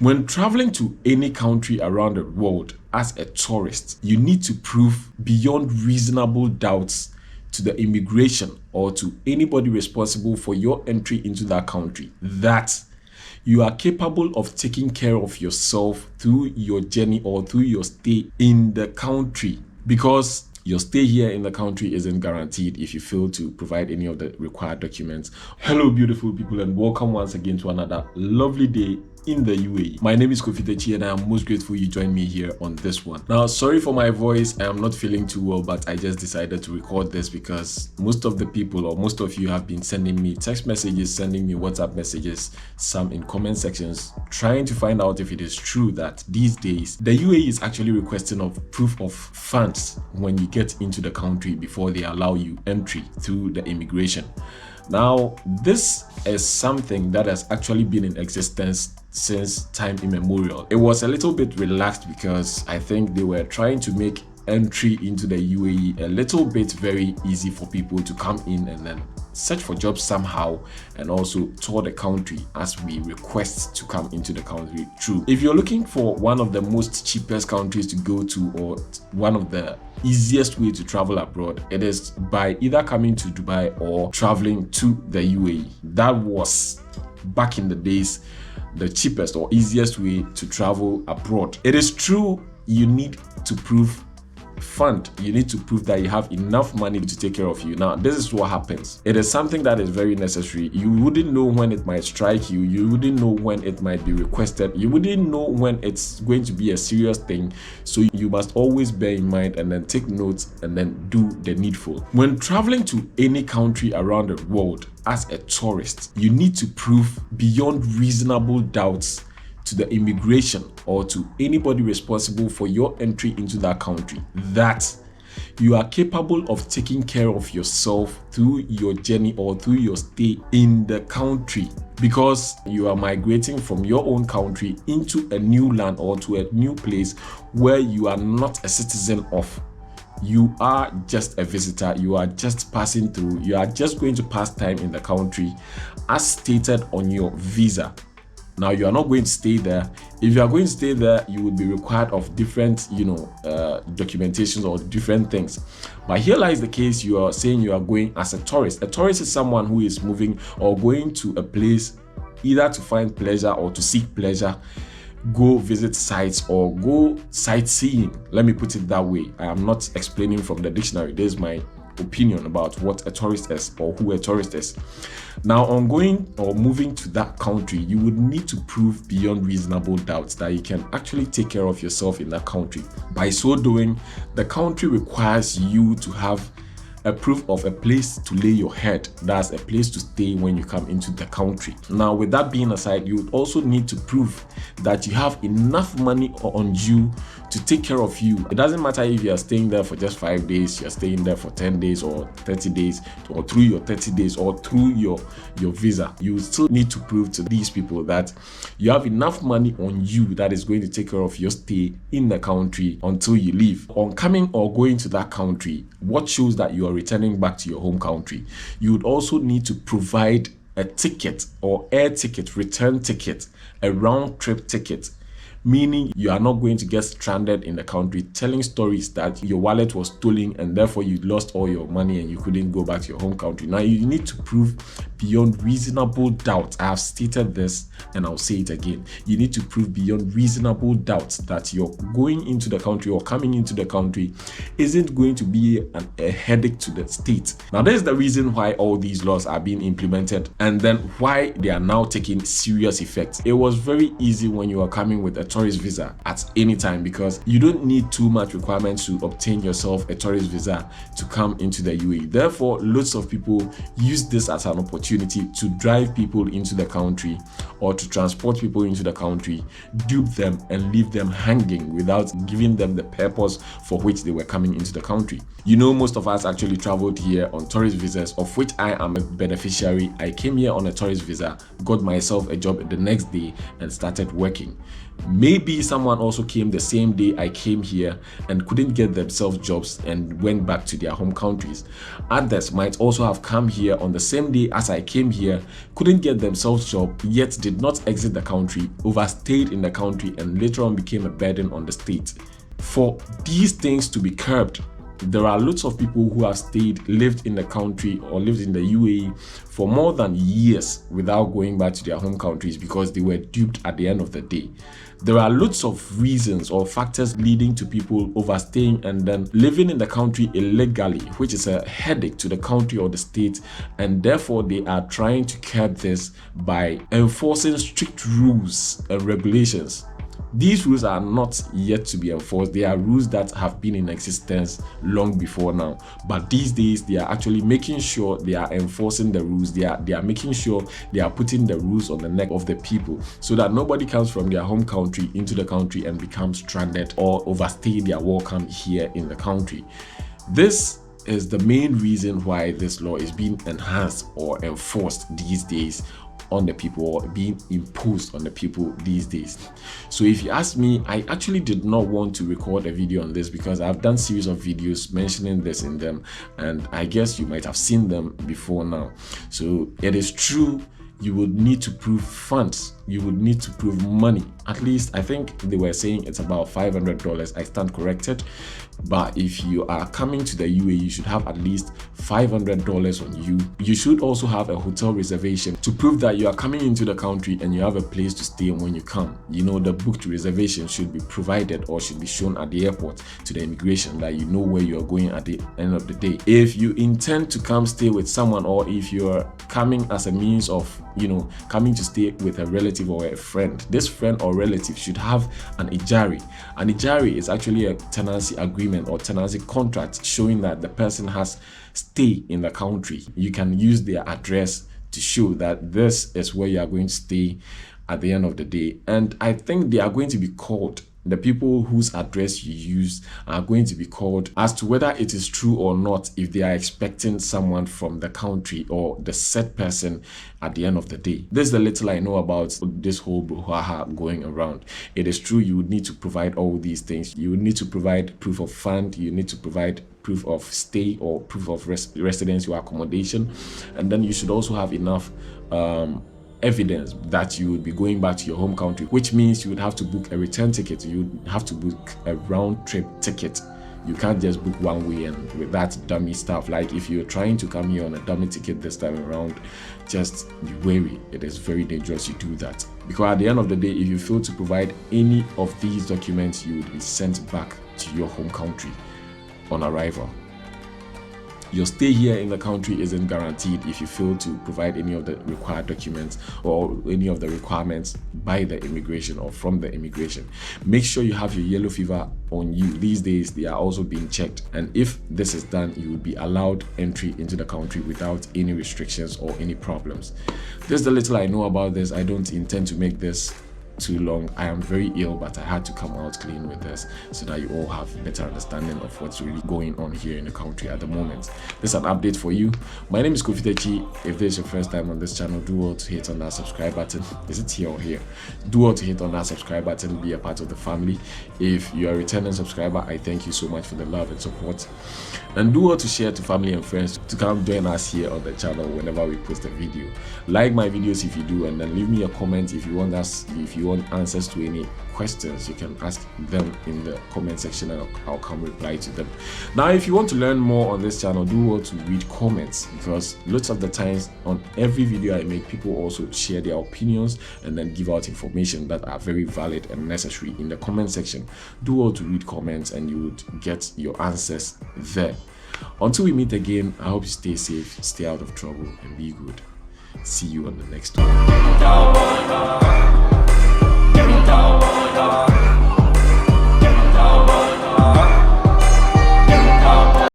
When traveling to any country around the world as a tourist, you need to prove beyond reasonable doubts to the immigration or to anybody responsible for your entry into that country that you are capable of taking care of yourself through your journey or through your stay in the country, because your stay here in the country isn't guaranteed if you fail to provide any of the required documents. Hello beautiful people, and welcome once again to another lovely day in the UAE. My name is Kofi Techi and I am most grateful you joined me here on this one. Now, sorry for my voice, I am not feeling too well, but I just decided to record this because most of the people or most of you have been sending me text messages, sending me WhatsApp messages, some in comment sections, trying to find out if it is true that these days the UAE is actually requesting of proof of funds when you get into the country before they allow you entry through the immigration. Now, this is something that has actually been in existence since time immemorial. It was a little bit relaxed because I think they were trying to make entry into the UAE a little bit very easy for people to come in and then search for jobs somehow and also tour the country as we request to come into the country through. If you're looking for one of the most cheapest countries to go to or one of the easiest way to travel abroad, it is by either coming to Dubai or traveling to the UAE. That was back in the days the cheapest or easiest way to travel abroad. It is true you need to prove you need to prove that you have enough money to take care of you. Now, this is what happens. It is something that is very necessary. You wouldn't know when it might strike you. You wouldn't know when it might be requested. You wouldn't know when it's going to be a serious thing. So you must always bear in mind and then take notes and then do the needful. When traveling to any country around the world as a tourist, you need to prove beyond reasonable doubts to the immigration or to anybody responsible for your entry into that country that you are capable of taking care of yourself through your journey or through your stay in the country, because you are migrating from your own country into a new land or to a new place where you are not a citizen of. You are just a visitor, you are just passing through, you are just going to pass time in the country as stated on your visa. Now, you are not going to stay there. If you are going to stay there, you will be required of different, documentations or different things. But here lies the case, you are saying you are going as a tourist. A tourist is someone who is moving or going to a place either to find pleasure or to seek pleasure, go visit sites or go sightseeing. Let me put it that way. I am not explaining from the dictionary. This is my opinion about what a tourist is or who a tourist is. Now, on going or moving to that country, you would need to prove beyond reasonable doubts that you can actually take care of yourself in that country. By so doing, the country requires you to have a proof of a place to lay your head. That's a place to stay when you come into the country. Now, with that being aside, you would also need to prove that you have enough money on you to take care of you. It doesn't matter if you are staying there for just 5 days, you're staying there for 10 days or 30 days, or through your 30 days or through your visa. You still need to prove to these people that you have enough money on you that is going to take care of your stay in the country until you leave. On coming or going to that country, what shows that you are returning back to your home country? You would also need to provide a ticket or air ticket, return ticket, a round trip ticket, meaning you are not going to get stranded in the country telling stories that your wallet was stolen and therefore you lost all your money and you couldn't go back to your home country. Now, you need to prove beyond reasonable doubt. I have stated this and I'll say it again. You need to prove beyond reasonable doubt that you're going into the country or coming into the country isn't going to be a headache to the state. Now, this is the reason why all these laws are being implemented and then why they are now taking serious effect. It was very easy when you are coming with a tourist visa at any time because you don't need too much requirements to obtain yourself a tourist visa to come into the UAE. Therefore, lots of people use this as an opportunity to drive people into the country or to transport people into the country, dupe them and leave them hanging without giving them the purpose for which they were coming into the country. You know, most of us actually traveled here on tourist visas, of which I am a beneficiary. I came here on a tourist visa, got myself a job the next day and started working. Maybe someone also came the same day I came here and couldn't get themselves jobs and went back to their home countries. Others might also have come here on the same day as I came here, couldn't get themselves job, yet did not exit the country, overstayed in the country, and later on became a burden on the state. For these things to be curbed, there are lots of people who have lived in the country or lived in the UAE for more than years without going back to their home countries because they were duped at the end of the day. There are lots of reasons or factors leading to people overstaying and then living in the country illegally, which is a headache to the country or the state, and therefore they are trying to curb this by enforcing strict rules and regulations. These rules are not yet to be enforced. They are rules that have been in existence long before now. But these days, they are actually making sure they are enforcing the rules. They are making sure they are putting the rules on the neck of the people so that nobody comes from their home country into the country and becomes stranded or overstay their welcome here in the country. This is the main reason why this law is being enhanced or enforced these days on the people, or being imposed on the people these days. So if you ask me, I actually did not want to record a video on this because I've done series of videos mentioning this in them, and I guess you might have seen them before now. So it is true, you would need to prove funds, you would need to prove money. At least I think they were saying it's about $500. I stand corrected. But if you are coming to the UAE, you should have at least $500 on you. You should also have a hotel reservation to prove that you are coming into the country and you have a place to stay when you come. You know, the booked reservation should be provided or should be shown at the airport to the immigration, that you know where you are going at the end of the day. If you intend to come stay with someone, or if you're coming as a means of, you know, coming to stay with a relative or a friend, this friend or relative should have an ijari. An ijari is actually a tenancy agreement or tenancy contract showing that the person has stay in the country. You can use their address to show that this is where you are going to stay at the end of the day. And I think they are going to be called, the people whose address you use are going to be called as to whether it is true or not, if they are expecting someone from the country or the said person at the end of the day. This is the little I know about this whole brouhaha going around. It is true, you would need to provide all these things. You would need to provide proof of fund, you need to provide proof of stay or proof of residence or accommodation, and then you should also have enough evidence that you would be going back to your home country, which means you would have to book a return ticket. You would have to book a round trip ticket. You can't just book one way and with that dummy stuff. Like if you're trying to come here on a dummy ticket this time around, just be wary. It is very dangerous you do that, because at the end of the day, if you fail to provide any of these documents, you would be sent back to your home country on arrival. Your stay here in the country isn't guaranteed if you fail to provide any of the required documents or any of the requirements by the immigration or from the immigration. Make sure you have your yellow fever on you. These days, they are also being checked. And if this is done, you will be allowed entry into the country without any restrictions or any problems. This is the little I know about this. I don't intend to make this too long. I am very ill, but I had to come out clean with this so that you all have a better understanding of what's really going on here in the country at the moment. This is an update for you. My name is Kofitechi. If this is your first time on this channel, do well to hit on that subscribe button. Is it here or here? Do well to hit on that subscribe button, be a part of the family. If you are a returning subscriber, I thank you so much for the love and support. And do well to share to family and friends to come join us here on the channel whenever we post a video. Like my videos if you do, and then leave me a comment if you want answers to any questions. You can ask them in the comment section and I'll come reply to them. Now, if you want to learn more on this channel, do well to read comments, because lots of the times on every video I make, people also share their opinions and then give out information that are very valid and necessary in the comment section. Do well to read comments and you would get your answers there. Until we meet again, I hope you stay safe, stay out of trouble, and be good. See you on the next one.